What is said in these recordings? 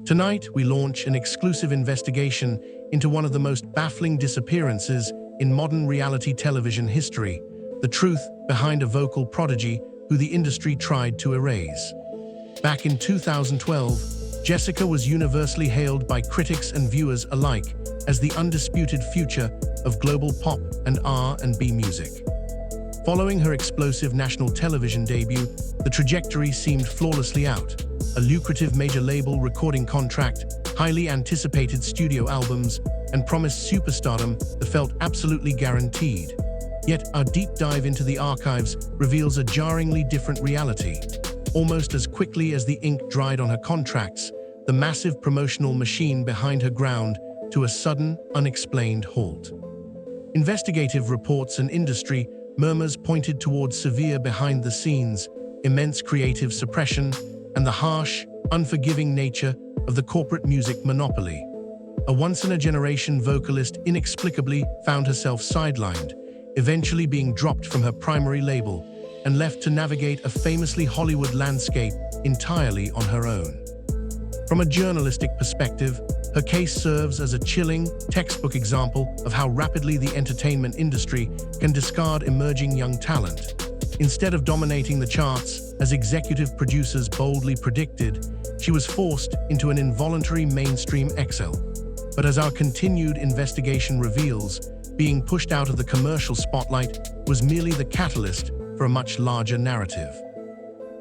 Tonight, we launch an exclusive investigation into one of the most baffling disappearances in modern reality television history, the truth behind a vocal prodigy who the industry tried to erase. Back in 2012, Jessica was universally hailed by critics and viewers alike as the undisputed future of global pop and R&B music. Following her explosive national television debut, the trajectory seemed flawlessly out. A lucrative major label recording contract, highly anticipated studio albums, and promised superstardom that felt absolutely guaranteed. Yet our deep dive into the archives reveals a jarringly different reality. Almost as quickly as the ink dried on her contracts, the massive promotional machine behind her ground to a sudden, unexplained halt. Investigative reports and industry murmurs pointed towards severe behind-the-scenes, immense creative suppression, and the harsh, unforgiving nature of the corporate music monopoly. A once-in-a-generation vocalist inexplicably found herself sidelined, eventually being dropped from her primary label and left to navigate a famously Hollywood landscape entirely on her own. From a journalistic perspective, her case serves as a chilling, textbook example of how rapidly the entertainment industry can discard emerging young talent. Instead of dominating the charts, as executive producers boldly predicted, she was forced into an involuntary mainstream exile. But as our continued investigation reveals, being pushed out of the commercial spotlight was merely the catalyst for a much larger narrative.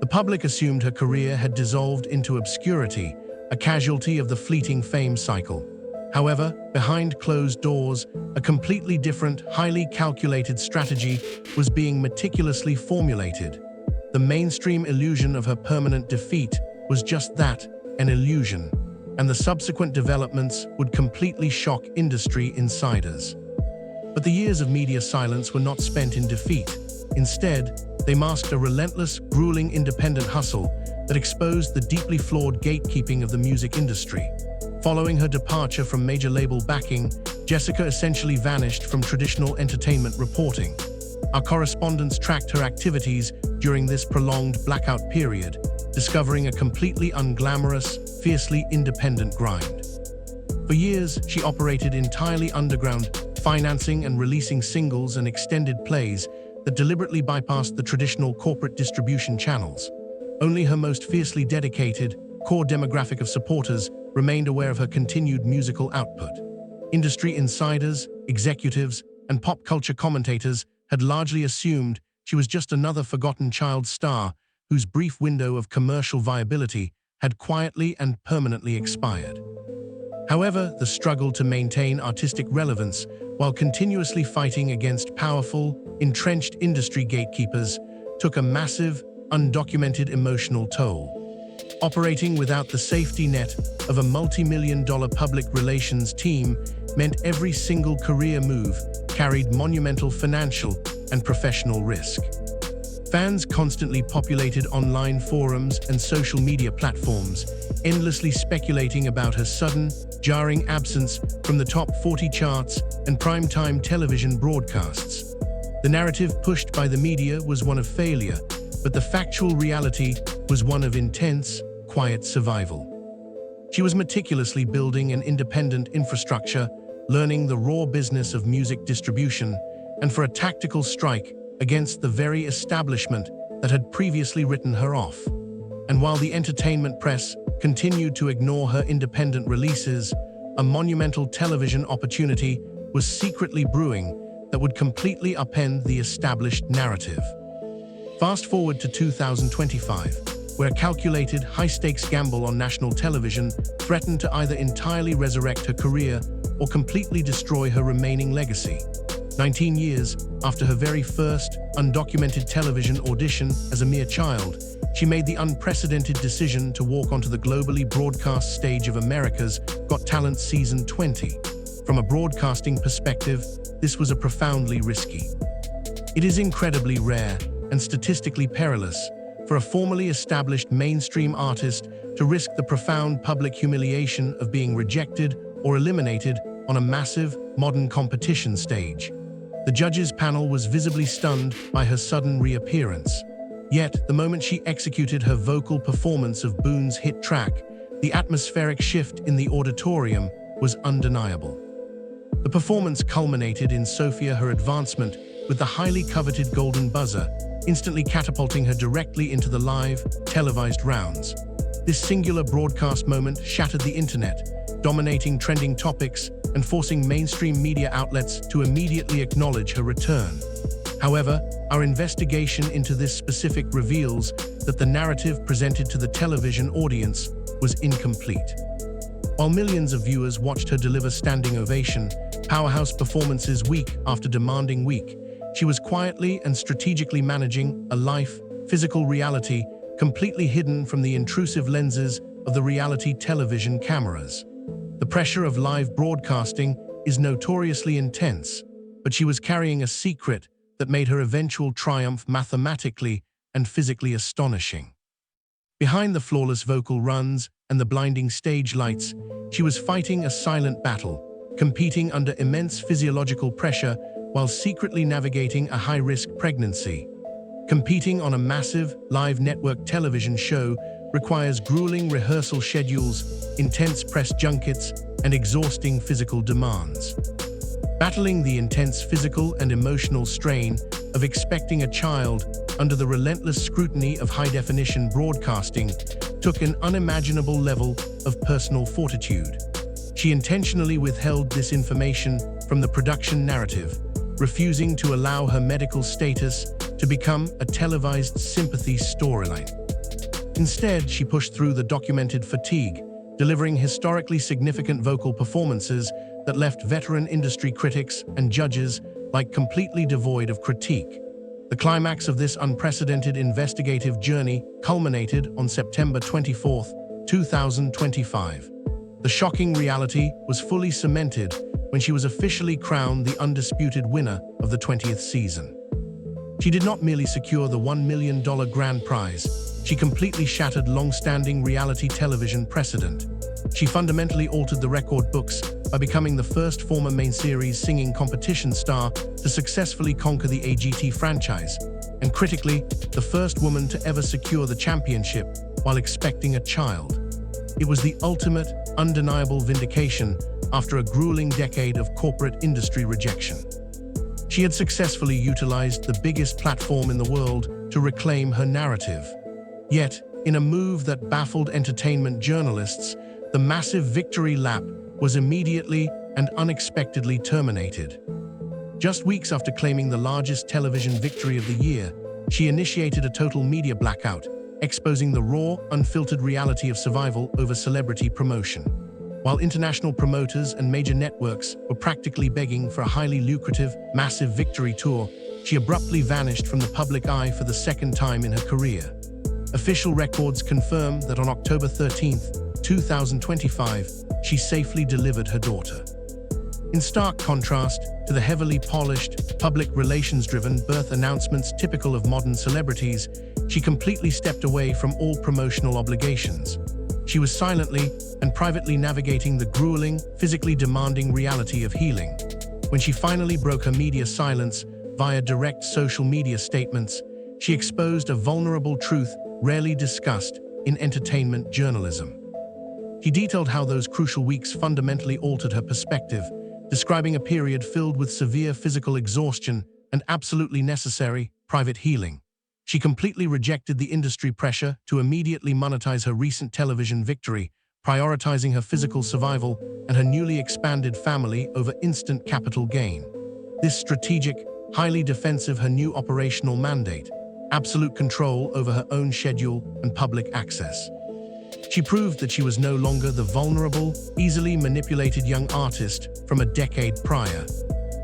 The public assumed her career had dissolved into obscurity, a casualty of the fleeting fame cycle. However, behind closed doors, a completely different, highly calculated strategy was being meticulously formulated. The mainstream illusion of her permanent defeat was just that, an illusion, and the subsequent developments would completely shock industry insiders. But the years of media silence were not spent in defeat. Instead, they masked a relentless, grueling independent hustle that exposed the deeply flawed gatekeeping of the music industry. Following her departure from major label backing, Jessica essentially vanished from traditional entertainment reporting. Our correspondents tracked her activities during this prolonged blackout period, discovering a completely unglamorous, fiercely independent grind. For years, she operated entirely underground, financing and releasing singles and extended plays that deliberately bypassed the traditional corporate distribution channels. Only her most fiercely dedicated, core demographic of supporters remained aware of her continued musical output. Industry insiders, executives, and pop culture commentators had largely assumed she was just another forgotten child star whose brief window of commercial viability had quietly and permanently expired. However, the struggle to maintain artistic relevance while continuously fighting against powerful, entrenched industry gatekeepers took a massive, undocumented emotional toll. Operating without the safety net of a multi-million-dollar public relations team meant every single career move carried monumental financial and professional risk. Fans constantly populated online forums and social media platforms, endlessly speculating about her sudden, jarring absence from the top 40 charts and primetime television broadcasts. The narrative pushed by the media was one of failure, but the factual reality was one of intense, quiet survival. She was meticulously building an independent infrastructure, learning the raw business of music distribution, and for a tactical strike against the very establishment that had previously written her off. And while the entertainment press continued to ignore her independent releases, a monumental television opportunity was secretly brewing that would completely upend the established narrative. Fast forward to 2025, where a calculated, high-stakes gamble on national television threatened to either entirely resurrect her career or completely destroy her remaining legacy. 19 years after her very first, undocumented television audition as a mere child, she made the unprecedented decision to walk onto the globally broadcast stage of America's Got Talent Season 20. From a broadcasting perspective, this was profoundly risky. It is incredibly rare and statistically perilous for a formally established mainstream artist to risk the profound public humiliation of being rejected or eliminated on a massive, modern competition stage. The judges' panel was visibly stunned by her sudden reappearance. Yet, the moment she executed her vocal performance of Boone's hit track, The atmospheric shift in the auditorium was undeniable. The performance culminated in Sophia her advancement with the highly coveted golden buzzer, instantly catapulting her directly into the live, televised rounds. This singular broadcast moment shattered the internet, dominating trending topics and forcing mainstream media outlets to immediately acknowledge her return. However, our investigation into this specific reveals that the narrative presented to the television audience was incomplete. While millions of viewers watched her deliver standing ovation, powerhouse performances week after demanding week, she was quietly and strategically managing a life, physical reality completely hidden from the intrusive lenses of the reality television cameras. The pressure of live broadcasting is notoriously intense, but she was carrying a secret that made her eventual triumph mathematically and physically astonishing. Behind the flawless vocal runs and the blinding stage lights, she was fighting a silent battle, competing under immense physiological pressure while secretly navigating a high-risk pregnancy. Competing on a massive, live network television show requires grueling rehearsal schedules, intense press junkets, and exhausting physical demands. Battling the intense physical and emotional strain of expecting a child under the relentless scrutiny of high-definition broadcasting took an unimaginable level of personal fortitude. She intentionally withheld this information from the production narrative, refusing to allow her medical status to become a televised sympathy storyline. Instead, she pushed through the documented fatigue, delivering historically significant vocal performances that left veteran industry critics and judges like completely devoid of critique. The climax of this unprecedented investigative journey culminated on September 24, 2025. The shocking reality was fully cemented when she was officially crowned the undisputed winner of the 20th season. She did not merely secure the $1 million grand prize, she completely shattered long-standing reality television precedent. She fundamentally altered the record books by becoming the first former main series singing competition star to successfully conquer the AGT franchise, and critically, the first woman to ever secure the championship while expecting a child. It was the ultimate, undeniable vindication after a grueling decade of corporate industry rejection. She had successfully utilized the biggest platform in the world to reclaim her narrative. Yet, in a move that baffled entertainment journalists, the massive victory lap was immediately and unexpectedly terminated. Just weeks after claiming the largest television victory of the year, she initiated a total media blackout, exposing the raw, unfiltered reality of survival over celebrity promotion. While international promoters and major networks were practically begging for a highly lucrative, massive victory tour, she abruptly vanished from the public eye for the second time in her career. Official records confirm that on October 13, 2025, she safely delivered her daughter. In stark contrast to the heavily polished, public relations-driven birth announcements typical of modern celebrities, she completely stepped away from all promotional obligations. She was silently and privately navigating the grueling, physically demanding reality of healing. When she finally broke her media silence via direct social media statements, she exposed a vulnerable truth rarely discussed in entertainment journalism. She detailed how those crucial weeks fundamentally altered her perspective, describing a period filled with severe physical exhaustion and absolutely necessary private healing. She completely rejected the industry pressure to immediately monetize her recent television victory, prioritizing her physical survival and her newly expanded family over instant capital gain. This strategic, highly defensive her new operational mandate, absolute control over her own schedule and public access. She proved that she was no longer the vulnerable, easily manipulated young artist from a decade prior.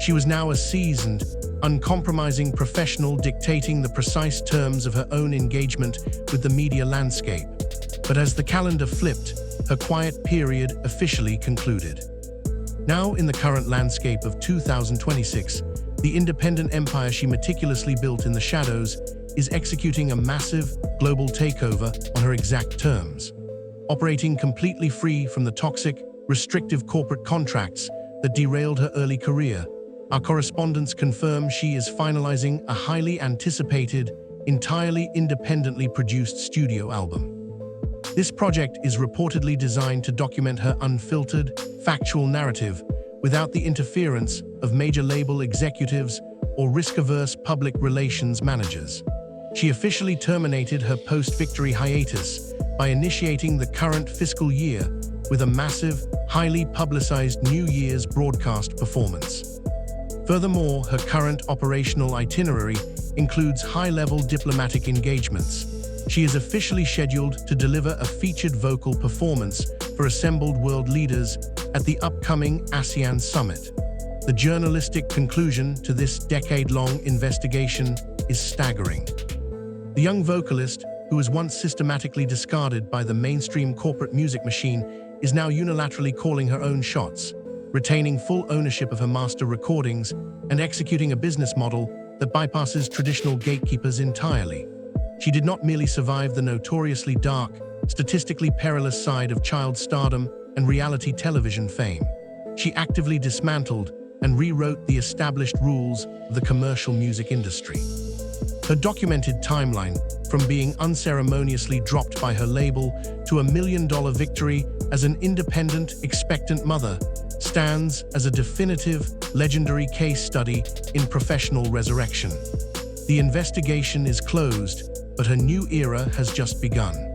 She was now a seasoned, uncompromising professional dictating the precise terms of her own engagement with the media landscape. But as the calendar flipped, her quiet period officially concluded. Now, in the current landscape of 2026, the independent empire she meticulously built in the shadows is executing a massive, global takeover on her exact terms. Operating completely free from the toxic, restrictive corporate contracts that derailed her early career, our correspondents confirm she is finalizing a highly anticipated, entirely independently produced studio album. This project is reportedly designed to document her unfiltered, factual narrative without the interference of major label executives or risk-averse public relations managers. She officially terminated her post-victory hiatus by initiating the current fiscal year with a massive, highly publicized New Year's broadcast performance. Furthermore, her current operational itinerary includes high-level diplomatic engagements. She is officially scheduled to deliver a featured vocal performance for assembled world leaders at the upcoming ASEAN Summit. The journalistic conclusion to this decade-long investigation is staggering. The young vocalist, who was once systematically discarded by the mainstream corporate music machine, is now unilaterally calling her own shots, retaining full ownership of her master recordings and executing a business model that bypasses traditional gatekeepers entirely. She did not merely survive the notoriously dark, statistically perilous side of child stardom and reality television fame. She actively dismantled and rewrote the established rules of the commercial music industry. Her documented timeline, from being unceremoniously dropped by her label to a $1 million victory as an independent, expectant mother, stands as a definitive, legendary case study in professional resurrection. The investigation is closed, but her new era has just begun.